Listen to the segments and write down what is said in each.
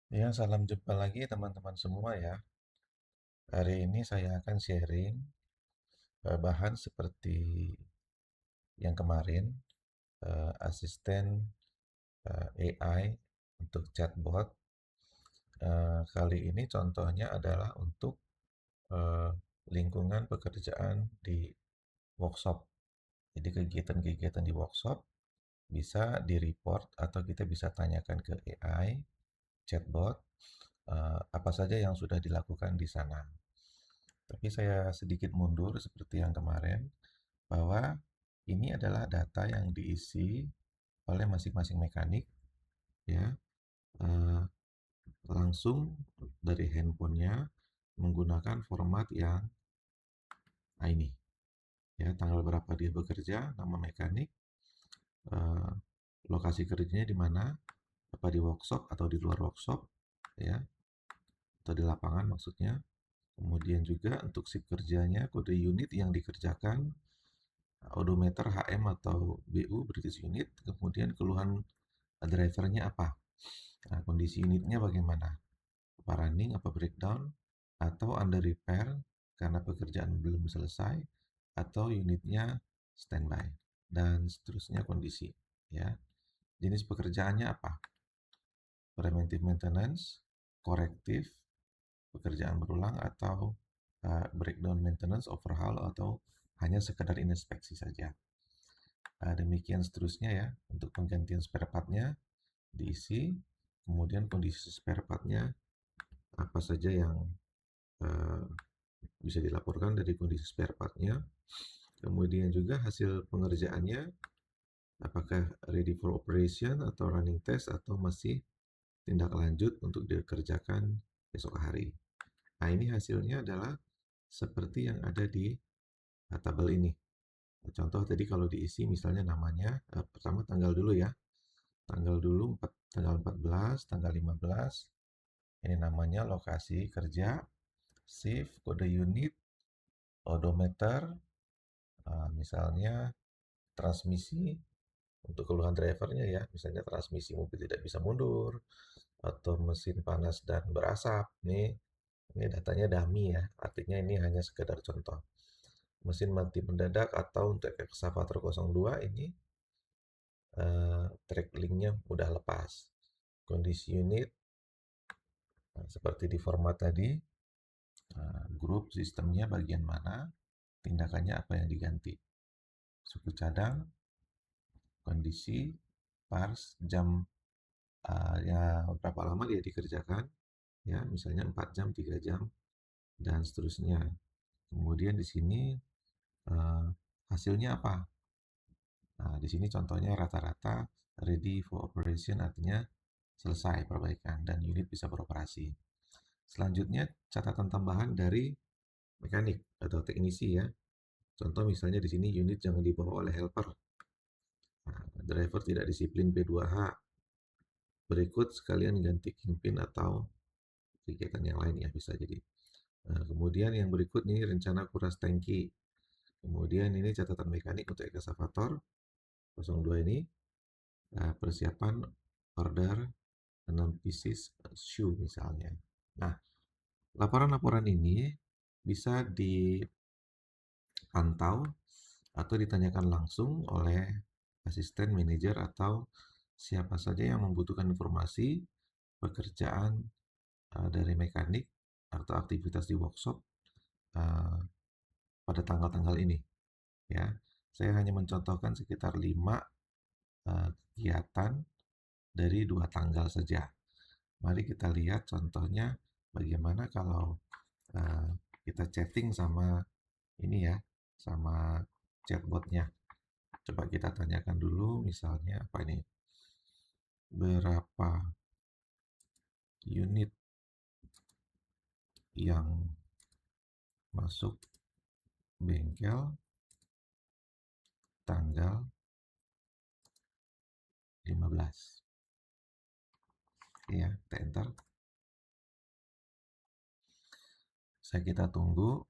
Ya, salam jumpa lagi teman-teman semua ya. Hari ini saya akan sharing bahan seperti yang kemarin, asisten AI untuk chatbot. Kali ini contohnya adalah untuk eh, lingkungan pekerjaan di workshop. Jadi kegiatan-kegiatan di workshop bisa di-report atau kita bisa tanyakan ke AI, chatbot, apa saja yang sudah dilakukan di sana. Tapi saya sedikit mundur seperti yang kemarin, bahwa ini adalah data yang diisi oleh masing-masing mekanik, ya, eh, langsung dari handphonenya menggunakan format yang ini, ya, tanggal berapa dia bekerja, nama mekanik, eh, lokasi kerjanya di mana, apa di workshop atau di luar workshop, ya, atau di lapangan maksudnya. Kemudian juga untuk shift kerjanya, kode unit yang dikerjakan, odometer HM atau BU British Unit, kemudian keluhan drivernya apa, nah, kondisi unitnya bagaimana, apa running, apa breakdown, atau under repair karena pekerjaan belum selesai, atau unitnya standby, dan seterusnya kondisi, ya. Jenis pekerjaannya apa, preventive maintenance, korektif, pekerjaan berulang, atau breakdown maintenance, overhaul, atau hanya sekedar inspeksi saja. Demikian seterusnya ya, untuk penggantian spare partnya diisi, kemudian kondisi spare partnya apa saja yang uh, bisa dilaporkan dari kondisi spare partnya, kemudian juga hasil pengerjaannya, apakah ready for operation atau running test atau masih tindak lanjut untuk dikerjakan besok hari. Nah, ini hasilnya adalah seperti yang ada di tabel ini. Contoh tadi kalau diisi misalnya namanya, pertama tanggal dulu ya, tanggal dulu, tanggal 14, tanggal 15, ini namanya lokasi kerja, shift, kode unit, odometer, misalnya transmisi, untuk keluhan drivernya ya, misalnya transmisi mobil tidak bisa mundur, atau mesin panas dan berasap. Ini datanya dummy ya, artinya ini hanya sekedar contoh. Mesin mati mendadak atau untuk ekskavator 02 ini track linknya mudah lepas. Kondisi unit seperti di format tadi, grup sistemnya bagian mana, tindakannya apa yang diganti, suku cadang, kondisi, pars, jam, ya berapa lama dia dikerjakan, ya misalnya 4 jam, 3 jam, dan seterusnya. Kemudian di sini hasilnya apa? Nah, di sini contohnya rata-rata ready for operation, artinya selesai perbaikan dan unit bisa beroperasi. Selanjutnya catatan tambahan dari mekanik atau teknisi ya. Contoh misalnya di sini unit jangan dibawa oleh helper. Nah, driver tidak disiplin P2H. Berikut sekalian ganti kingpin atau kegiatan yang lain ya bisa jadi. Nah, kemudian yang berikut ini rencana kuras tangki. Kemudian ini catatan mekanik untuk ekskavator 02 ini, persiapan order 6 pieces shoe misalnya. Nah, laporan-laporan ini bisa dipantau atau ditanyakan langsung oleh asisten manajer atau siapa saja yang membutuhkan informasi pekerjaan dari mekanik atau aktivitas di workshop uh, pada tanggal-tanggal ini ya. Saya hanya mencontohkan sekitar 5 kegiatan dari 2 tanggal saja. Mari kita lihat contohnya bagaimana kalau uh, kita chatting sama ini ya, sama chatbotnya. Coba kita tanyakan dulu misalnya apa ini, berapa unit yang masuk bengkel tanggal 15. Ya, kita enter. Kita tunggu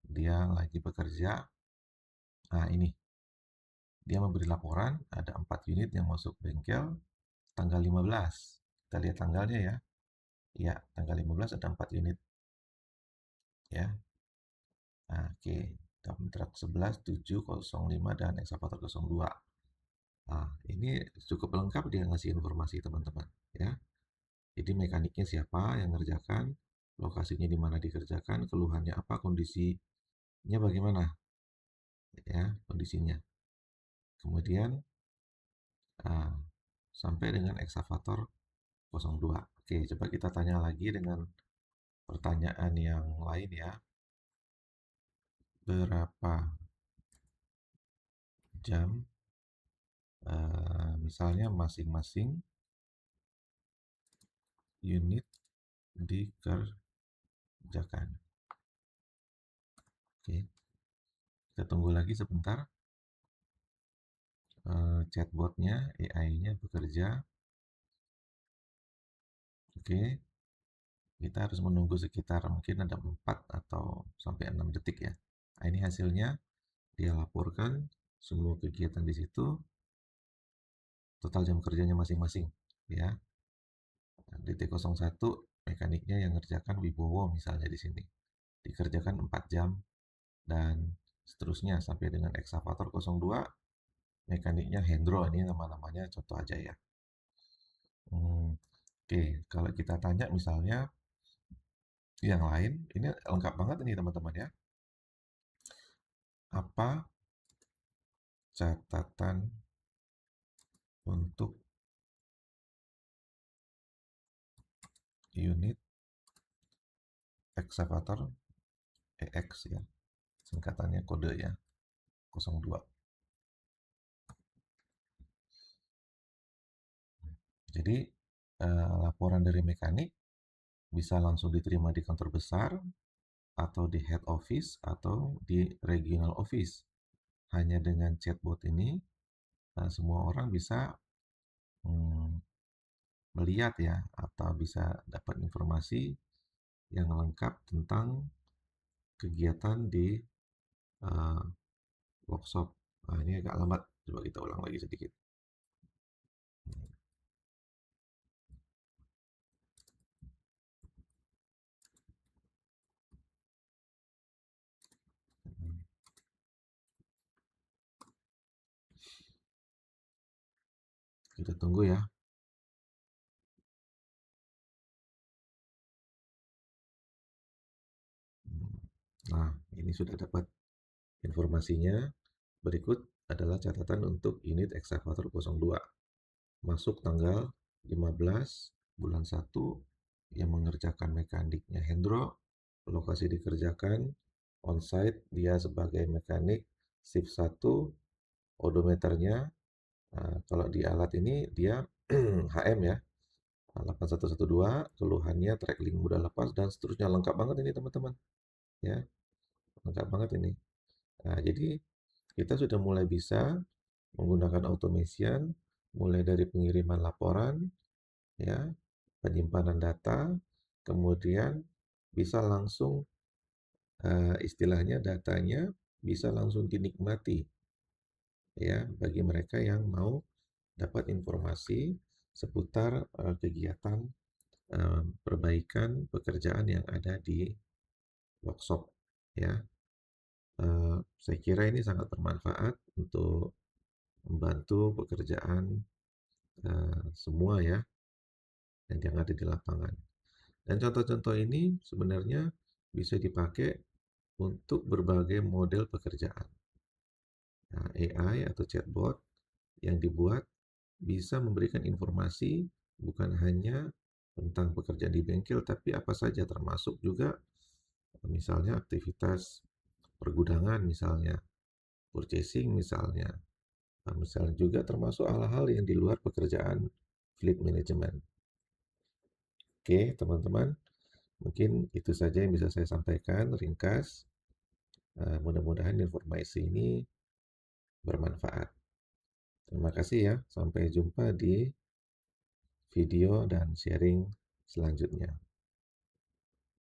dia lagi bekerja. Nah, ini dia memberi laporan ada 4 unit yang masuk bengkel tanggal 15. Kita lihat tanggalnya ya. Ya, tanggal 15 ada 4 unit ya. Nah, oke. Dump truck 11, 7, 05 dan excavator 02. Nah, ini cukup lengkap dia ngasih informasi teman-teman ya. Jadi mekaniknya siapa yang ngerjakan, lokasinya di mana dikerjakan, keluhannya apa, kondisinya bagaimana ya, kondisinya. Kemudian ah, sampai dengan excavator 02. Oke, coba kita tanya lagi dengan pertanyaan yang lain ya. Berapa jam misalnya masing-masing unit dikerjakan. Oke, kita tunggu lagi sebentar. Chatbotnya, AI-nya bekerja. Oke, kita harus menunggu sekitar mungkin ada 4 atau sampai 6 detik ya. Nah, ini hasilnya dia laporkan semua kegiatan di situ, total jam kerjanya masing-masing ya. Di T01 mekaniknya yang ngerjakan Wibowo misalnya di sini. Dikerjakan 4 jam dan seterusnya sampai dengan excavator 02 mekaniknya Hendro, ini nama-namanya contoh aja ya. Oke, kalau kita tanya misalnya yang lain, ini lengkap banget ini teman-teman ya. Apa catatan untuk unit excavator EX ya, singkatannya kode ya, 02. Jadi laporan dari mekanik bisa langsung diterima di kantor besar atau di head office atau di regional office. Hanya dengan chatbot ini semua orang bisa melihat ya atau bisa dapat informasi yang lengkap tentang kegiatan di workshop. Nah, ini agak lambat. Coba kita ulang lagi sedikit. Kita tunggu ya. Nah, ini sudah dapat informasinya. Berikut adalah catatan untuk unit excavator 02. Masuk tanggal 15 bulan 1 yang mengerjakan mekaniknya Hendro, lokasi dikerjakan on-site dia sebagai mekanik shift 1, odometernya kalau di alat ini dia HM ya, 8112, keluhannya track link mudah lepas dan seterusnya, lengkap banget ini teman-teman ya, lengkap banget ini. Nah, jadi kita sudah mulai bisa menggunakan automation mulai dari pengiriman laporan ya, penyimpanan data, kemudian bisa langsung istilahnya datanya bisa langsung dinikmati ya bagi mereka yang mau dapat informasi seputar kegiatan perbaikan pekerjaan yang ada di workshop ya. Saya kira ini sangat bermanfaat untuk membantu pekerjaan semua ya yang ada di lapangan. Dan contoh-contoh ini sebenarnya bisa dipakai untuk berbagai model pekerjaan. Nah, AI atau chatbot yang dibuat bisa memberikan informasi bukan hanya tentang pekerjaan di bengkel, tapi apa saja termasuk juga misalnya aktivitas pergudangan misalnya, purchasing misalnya, misalnya juga termasuk hal-hal yang di luar pekerjaan fleet management. Oke, teman-teman, mungkin itu saja yang bisa saya sampaikan ringkas. Mudah-mudahan informasi ini bermanfaat. Terima kasih ya. Sampai jumpa di video dan sharing selanjutnya.